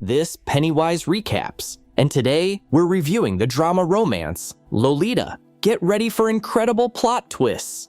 This Pennywise Recaps, and today we're reviewing the drama romance, Lolita. Get ready for incredible plot twists.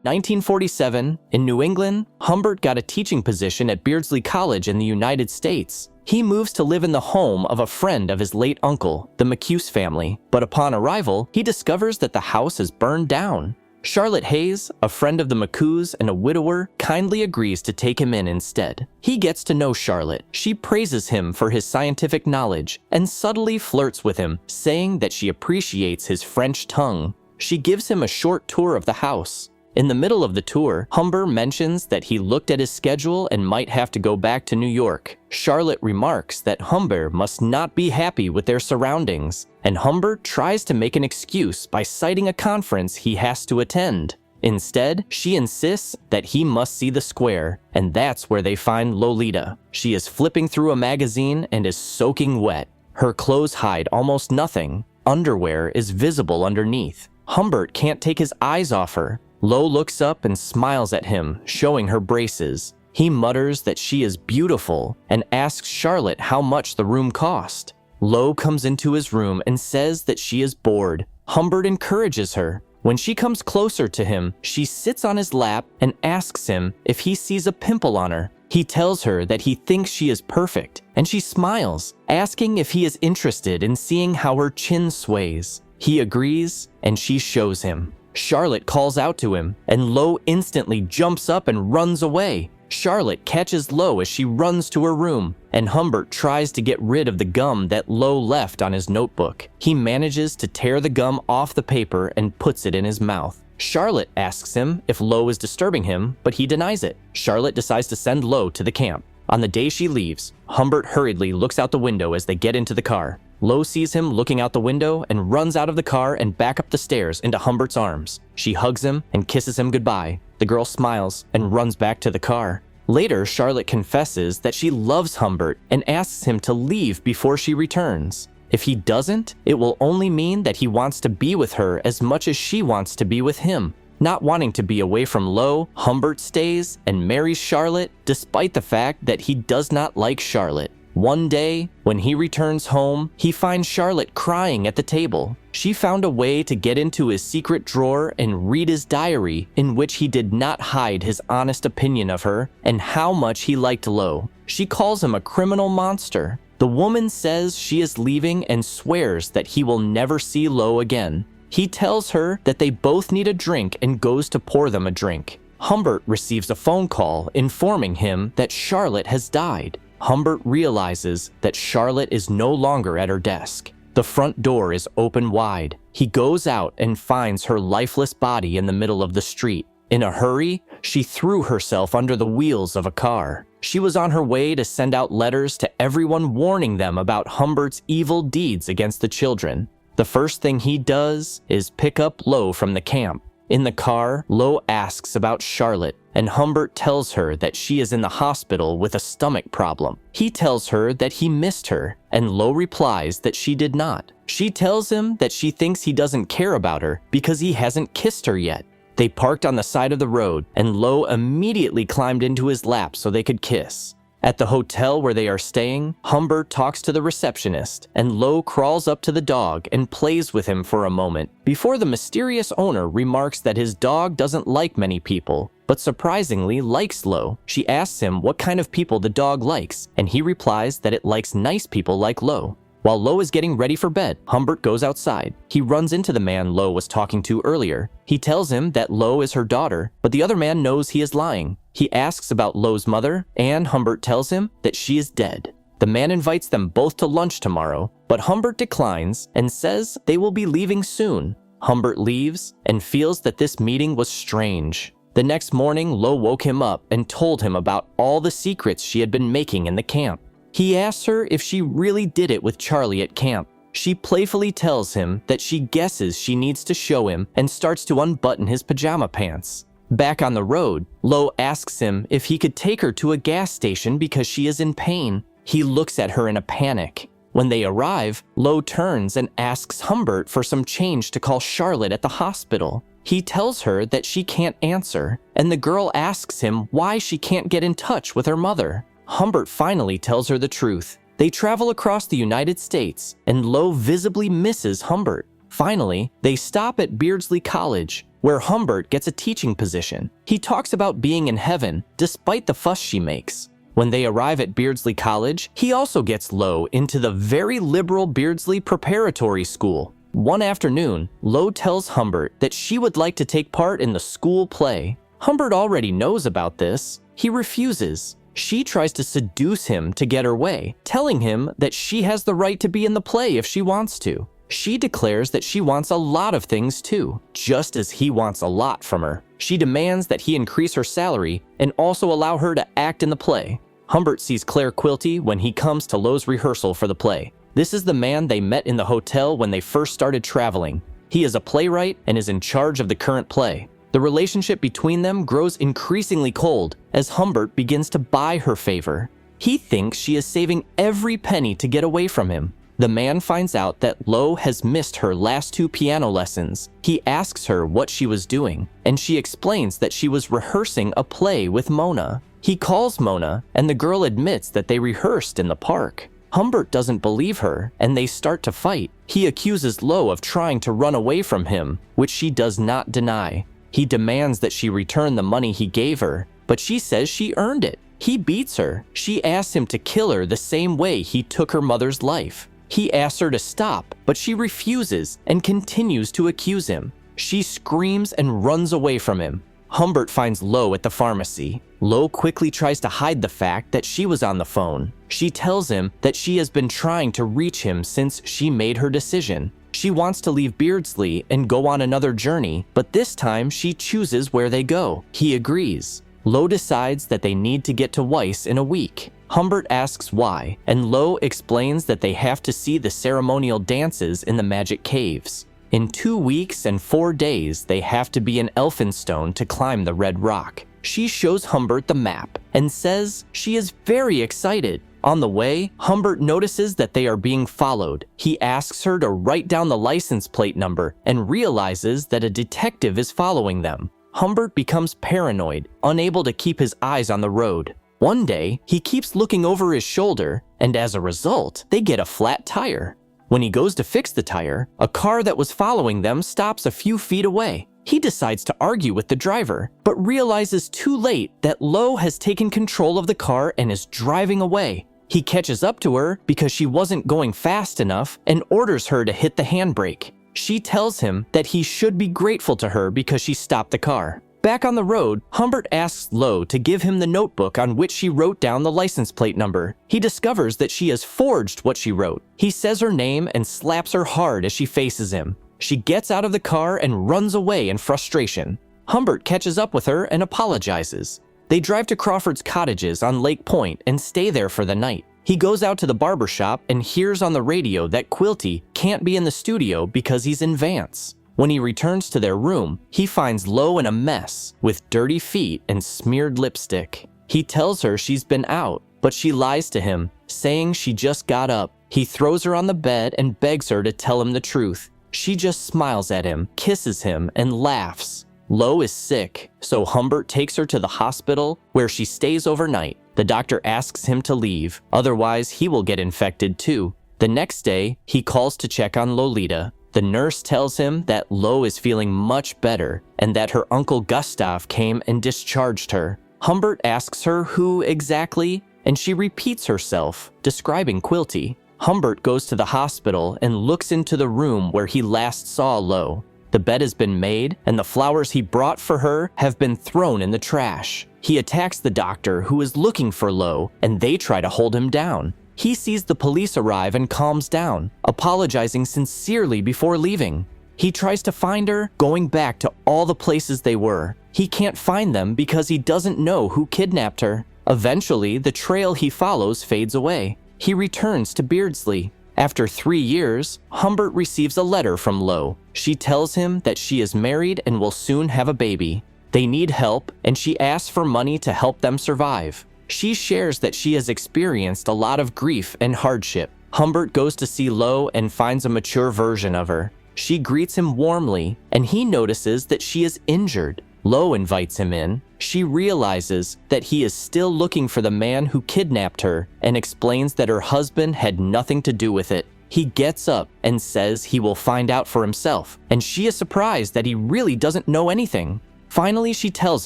1947, in New England, Humbert got a teaching position at Beardsley College in the United States. He moves to live in the home of a friend of his late uncle, the McCuse family, but upon arrival, he discovers that the house is burned down. Charlotte Hayes, a friend of the McCoos and a widower, kindly agrees to take him in instead. He gets to know Charlotte. She praises him for his scientific knowledge and subtly flirts with him, saying that she appreciates his French tongue. She gives him a short tour of the house. In the middle of the tour, Humbert mentions that he looked at his schedule and might have to go back to New York. Charlotte remarks that Humbert must not be happy with their surroundings, and Humbert tries to make an excuse by citing a conference he has to attend. Instead, she insists that he must see the square, and that's where they find Lolita. She is flipping through a magazine and is soaking wet. Her clothes hide almost nothing. Underwear is visible underneath. Humbert can't take his eyes off her. Lo looks up and smiles at him, showing her braces. He mutters that she is beautiful and asks Charlotte how much the room cost. Lo comes into his room and says that she is bored. Humbert encourages her. When she comes closer to him, she sits on his lap and asks him if he sees a pimple on her. He tells her that he thinks she is perfect, and she smiles, asking if he is interested in seeing how her chin sways. He agrees, and she shows him. Charlotte calls out to him, and Lo instantly jumps up and runs away. Charlotte catches Lo as she runs to her room, and Humbert tries to get rid of the gum that Lo left on his notebook. He manages to tear the gum off the paper and puts it in his mouth. Charlotte asks him if Lo is disturbing him, but he denies it. Charlotte decides to send Lo to the camp. On the day she leaves, Humbert hurriedly looks out the window as they get into the car. Lo sees him looking out the window and runs out of the car and back up the stairs into Humbert's arms. She hugs him and kisses him goodbye. The girl smiles and runs back to the car. Later, Charlotte confesses that she loves Humbert and asks him to leave before she returns. If he doesn't, it will only mean that he wants to be with her as much as she wants to be with him. Not wanting to be away from Lo, Humbert stays and marries Charlotte despite the fact that he does not like Charlotte. One day, when he returns home, he finds Charlotte crying at the table. She found a way to get into his secret drawer and read his diary, in which he did not hide his honest opinion of her and how much he liked Lo. She calls him a criminal monster. The woman says she is leaving and swears that he will never see Lo again. He tells her that they both need a drink and goes to pour them a drink. Humbert receives a phone call informing him that Charlotte has died. Humbert realizes that Charlotte is no longer at her desk. The front door is open wide. He goes out and finds her lifeless body in the middle of the street. In a hurry, she threw herself under the wheels of a car. She was on her way to send out letters to everyone warning them about Humbert's evil deeds against the children. The first thing he does is pick up Lo from the camp. In the car, Lo asks about Charlotte, and Humbert tells her that she is in the hospital with a stomach problem. He tells her that he missed her, and Lo replies that she did not. She tells him that she thinks he doesn't care about her because he hasn't kissed her yet. They parked on the side of the road, and Lo immediately climbed into his lap so they could kiss. At the hotel where they are staying, Humbert talks to the receptionist, and Lo crawls up to the dog and plays with him for a moment, before the mysterious owner remarks that his dog doesn't like many people, but surprisingly likes Lo. She asks him what kind of people the dog likes, and he replies that it likes nice people like Lo. While Lo is getting ready for bed, Humbert goes outside. He runs into the man Lo was talking to earlier. He tells him that Lo is her daughter, but the other man knows he is lying. He asks about Lo's mother, and Humbert tells him that she is dead. The man invites them both to lunch tomorrow, but Humbert declines and says they will be leaving soon. Humbert leaves and feels that this meeting was strange. The next morning, Lo woke him up and told him about all the secrets she had been making in the camp. He asks her if she really did it with Charlie at camp. She playfully tells him that she guesses she needs to show him and starts to unbutton his pajama pants. Back on the road, Lo asks him if he could take her to a gas station because she is in pain. He looks at her in a panic. When they arrive, Lo turns and asks Humbert for some change to call Charlotte at the hospital. He tells her that she can't answer, and the girl asks him why she can't get in touch with her mother. Humbert finally tells her the truth. They travel across the United States, and Lo visibly misses Humbert. Finally, they stop at Beardsley College, where Humbert gets a teaching position. He talks about being in heaven, despite the fuss she makes. When they arrive at Beardsley College, he also gets Lo into the very liberal Beardsley Preparatory School. One afternoon, Lo tells Humbert that she would like to take part in the school play. Humbert already knows about this. He refuses. She tries to seduce him to get her way, telling him that she has the right to be in the play if she wants to. She declares that she wants a lot of things too, just as he wants a lot from her. She demands that he increase her salary and also allow her to act in the play. Humbert sees Claire Quilty when he comes to Lo's rehearsal for the play. This is the man they met in the hotel when they first started traveling. He is a playwright and is in charge of the current play. The relationship between them grows increasingly cold as Humbert begins to buy her favor. He thinks she is saving every penny to get away from him. The man finds out that Lo has missed her last 2 piano lessons. He asks her what she was doing, and she explains that she was rehearsing a play with Mona. He calls Mona, and the girl admits that they rehearsed in the park. Humbert doesn't believe her, and they start to fight. He accuses Lo of trying to run away from him, which she does not deny. He demands that she return the money he gave her, but she says she earned it. He beats her. She asks him to kill her the same way he took her mother's life. He asks her to stop, but she refuses and continues to accuse him. She screams and runs away from him. Humbert finds Lo at the pharmacy. Lo quickly tries to hide the fact that she was on the phone. She tells him that she has been trying to reach him since she made her decision. She wants to leave Beardsley and go on another journey, but this time she chooses where they go. He agrees. Lo decides that they need to get to Weiss in a week. Humbert asks why, and Lo explains that they have to see the ceremonial dances in the magic caves. In 2 weeks and 4 days, they have to be in Elphinstone to climb the Red Rock. She shows Humbert the map and says she is very excited. On the way, Humbert notices that they are being followed. He asks her to write down the license plate number and realizes that a detective is following them. Humbert becomes paranoid, unable to keep his eyes on the road. One day, he keeps looking over his shoulder, and as a result, they get a flat tire. When he goes to fix the tire, a car that was following them stops a few feet away. He decides to argue with the driver, but realizes too late that Lo has taken control of the car and is driving away. He catches up to her because she wasn't going fast enough and orders her to hit the handbrake. She tells him that he should be grateful to her because she stopped the car. Back on the road, Humbert asks Lo to give him the notebook on which she wrote down the license plate number. He discovers that she has forged what she wrote. He says her name and slaps her hard as she faces him. She gets out of the car and runs away in frustration. Humbert catches up with her and apologizes. They drive to Crawford's cottages on Lake Point and stay there for the night. He goes out to the barber shop and hears on the radio that Quilty can't be in the studio because he's in Vance. When he returns to their room, he finds Lo in a mess with dirty feet and smeared lipstick. He tells her she's been out, but she lies to him, saying she just got up. He throws her on the bed and begs her to tell him the truth. She just smiles at him, kisses him, and laughs. Lo is sick, so Humbert takes her to the hospital where she stays overnight. The doctor asks him to leave, otherwise he will get infected too. The next day, he calls to check on Lolita. The nurse tells him that Lo is feeling much better and that her uncle Gustav came and discharged her. Humbert asks her who exactly, and she repeats herself, describing Quilty. Humbert goes to the hospital and looks into the room where he last saw Lo. The bed has been made, and the flowers he brought for her have been thrown in the trash. He attacks the doctor who is looking for Lo, and they try to hold him down. He sees the police arrive and calms down, apologizing sincerely before leaving. He tries to find her, going back to all the places they were. He can't find them because he doesn't know who kidnapped her. Eventually, the trail he follows fades away. He returns to Beardsley. After 3 years, Humbert receives a letter from Lo. She tells him that she is married and will soon have a baby. They need help, and she asks for money to help them survive. She shares that she has experienced a lot of grief and hardship. Humbert goes to see Lo and finds a mature version of her. She greets him warmly, and he notices that she is injured. Lo invites him in. She realizes that he is still looking for the man who kidnapped her and explains that her husband had nothing to do with it. He gets up and says he will find out for himself, and she is surprised that he really doesn't know anything. Finally, she tells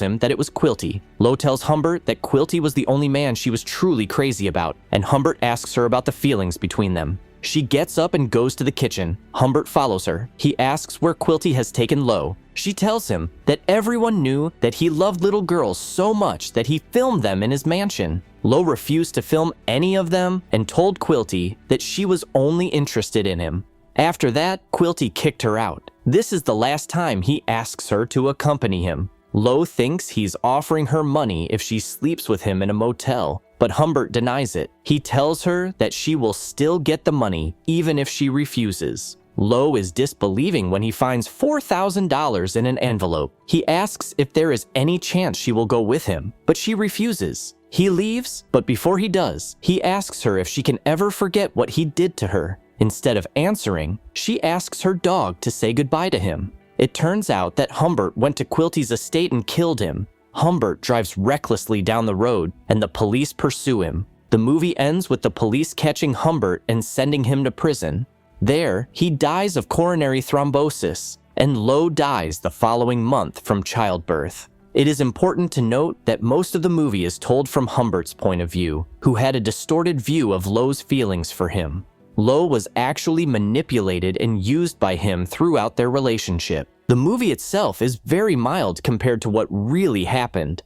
him that it was Quilty. Lo tells Humbert that Quilty was the only man she was truly crazy about, and Humbert asks her about the feelings between them. She gets up and goes to the kitchen. Humbert follows her. He asks where Quilty has taken Lo. She tells him that everyone knew that he loved little girls so much that he filmed them in his mansion. Lo refused to film any of them and told Quilty that she was only interested in him. After that, Quilty kicked her out. This is the last time he asks her to accompany him. Lo thinks he's offering her money if she sleeps with him in a motel, but Humbert denies it. He tells her that she will still get the money even if she refuses. Lo is disbelieving when he finds $4,000 in an envelope. He asks if there is any chance she will go with him, but she refuses. He leaves, but before he does, he asks her if she can ever forget what he did to her. Instead of answering, she asks her dog to say goodbye to him. It turns out that Humbert went to Quilty's estate and killed him. Humbert drives recklessly down the road, and the police pursue him. The movie ends with the police catching Humbert and sending him to prison. There, he dies of coronary thrombosis, and Lo dies the following month from childbirth. It is important to note that most of the movie is told from Humbert's point of view, who had a distorted view of Lo's feelings for him. Lo was actually manipulated and used by him throughout their relationship. The movie itself is very mild compared to what really happened.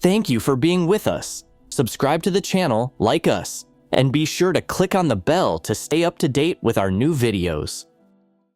Thank you for being with us. Subscribe to the channel, like us, and be sure to click on the bell to stay up to date with our new videos.